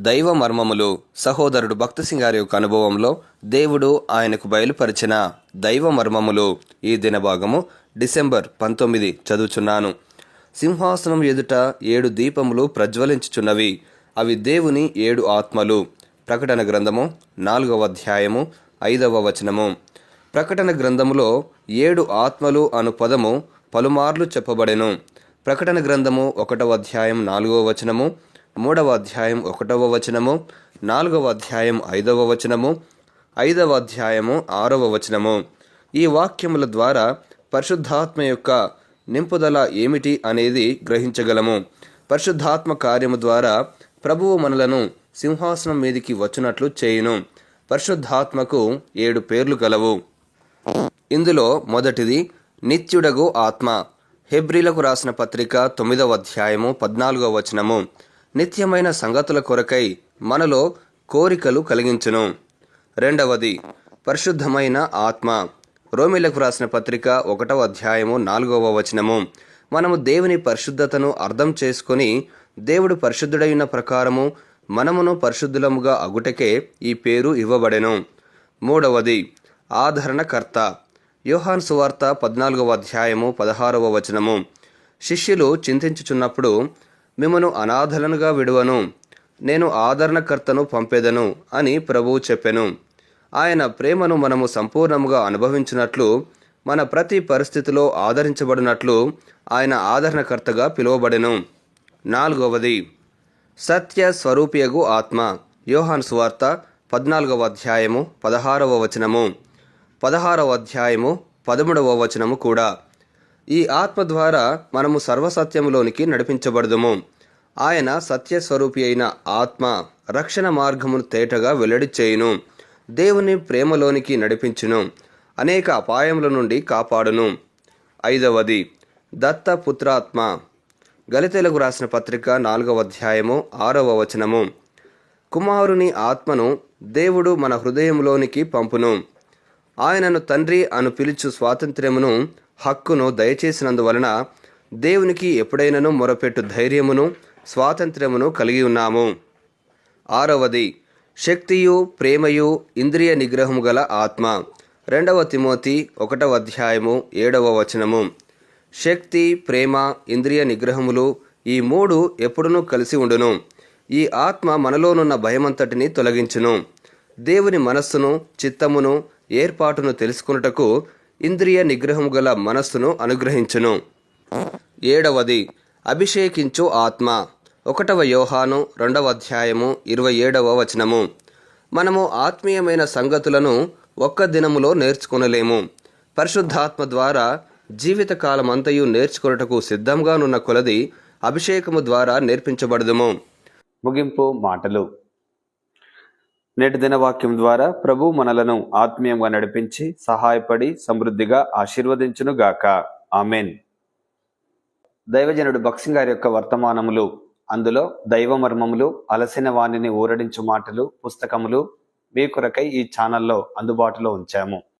దైవ మర్మములు సహోదరుడు భక్తసింగ్ గారి యొక్క అనుభవంలో దేవుడు ఆయనకు బయలుపరిచిన దైవ మర్మములు ఈ దినభాగము డిసెంబర్ 19 చదువుచున్నాను. సింహాసనం ఎదుట 7 దీపములు ప్రజ్వలించుచున్నవి. అవి దేవుని 7 ఆత్మలు. ప్రకటన గ్రంథము 4వ అధ్యాయము 5వ వచనము. ప్రకటన గ్రంథములో 7 ఆత్మలు అను పదము పలుమార్లు చెప్పబడెను. ప్రకటన గ్రంథము 1వ అధ్యాయం 4వ వచనము, 3వ అధ్యాయం 1వ వచనము, 4వ అధ్యాయం 5వ వచనము, 5వ అధ్యాయము 6వ వచనము. ఈ వాక్యముల ద్వారా పరిశుద్ధాత్మ యొక్క నింపుదల ఏమిటి అనేది గ్రహించగలము. పరిశుద్ధాత్మ కార్యము ద్వారా ప్రభువు మనలను సింహాసనం మీదికి వచ్చినట్లు చేయును. పరిశుద్ధాత్మకు 7 పేర్లు గలవు. ఇందులో మొదటిది నిత్యుడగు ఆత్మ. హెబ్రీలకు రాసిన పత్రిక 9వ అధ్యాయము 14వ వచనము. నిత్యమైన సంగతుల కొరకై మనలో కోరికలు కలిగించును. రెండవది పరిశుద్ధమైన ఆత్మ. రోమీలకు రాసిన పత్రిక 1వ అధ్యాయము 4వ వచనము. మనము దేవుని పరిశుద్ధతను అర్థం చేసుకొని దేవుడు పరిశుద్ధుడైన ప్రకారము మనమును పరిశుద్ధులముగా అగుటకే ఈ పేరు ఇవ్వబడెను. మూడవది ఆదరణకర్త. యోహాను సువార్త 14వ అధ్యాయము 16వ వచనము. శిష్యులు చింతించుచున్నప్పుడు మిమ్మను అనాథలనుగా విడువను, నేను ఆదరణకర్తను పంపెదను అని ప్రభువు చెప్పెను. ఆయన ప్రేమను మనము సంపూర్ణముగా అనుభవించినట్లు, మన ప్రతి పరిస్థితిలో ఆదరించబడినట్లు ఆయన ఆదరణకర్తగా పిలువబడెను. నాలుగవది సత్య స్వరూపియగు ఆత్మ. యోహాను సువార్త 14వ అధ్యాయము 16వ వచనము, 16వ అధ్యాయము 13వ వచనము కూడా. ఈ ఆత్మ ద్వారా మనము సర్వసత్యములోనికి నడిపించబడదుము. ఆయన సత్యస్వరూపి అయిన ఆత్మ రక్షణ మార్గమును తేటగా వెల్లడి చేయును, దేవుని ప్రేమలోనికి నడిపించును, అనేక అపాయముల నుండి కాపాడును. ఐదవది దత్తపుత్రాత్మ. గలితీలకు రాసిన పత్రిక 4వ అధ్యాయము 6వ వచనము. కుమారుని ఆత్మను దేవుడు మన హృదయంలోనికి పంపును. ఆయనను తండ్రి అను పిలుచు స్వాతంత్ర్యమును హక్కును దయచేసినందువలన దేవునికి ఎప్పుడైనను మొరపెట్టు ధైర్యమును స్వాతంత్ర్యమును కలిగి ఉన్నాము. ఆరవది శక్తియు ప్రేమయు ఇంద్రియ నిగ్రహము గల ఆత్మ. 2వ తిమోతి 1వ అధ్యాయము 7వ వచనము. శక్తి, ప్రేమ, ఇంద్రియ నిగ్రహములు ఈ 3 ఎప్పుడునూ కలిసి ఉండును. ఈ ఆత్మ మనలోనున్న భయమంతటిని తొలగించును. దేవుని మనస్సును, చిత్తమును, ఏర్పాటును తెలుసుకొనుటకు ఇంద్రియ నిగ్రహము గల మనస్సును అనుగ్రహించును. 7వది అభిషేకించు ఆత్మ. 1వ యోహాను 2వ అధ్యాయము 27వ వచనము. మనము ఆత్మీయమైన సంగతులను ఒక్క దినములో నేర్చుకొనలేము. పరిశుద్ధాత్మ ద్వారా జీవితకాలమంతయు నేర్చుకొనుటకు సిద్ధంగానున్న కొలది అభిషేకము ద్వారా నేర్పించబడదుము. ముగింపు మాటలు. నేటి దినవాక్యం ద్వారా ప్రభు మనలను ఆత్మీయంగా నడిపించి సహాయపడి సమృద్ధిగా ఆశీర్వదించునుగాక. ఆమెన్. దైవజనుడు భక్సింగ్ గారి యొక్క వర్తమానములు, అందులో దైవ మర్మములు, అలసిన వాణిని ఊరడించు మాటలు పుస్తకములు మీ కొరకై ఈ ఛానల్లో అందుబాటులో ఉంచాము.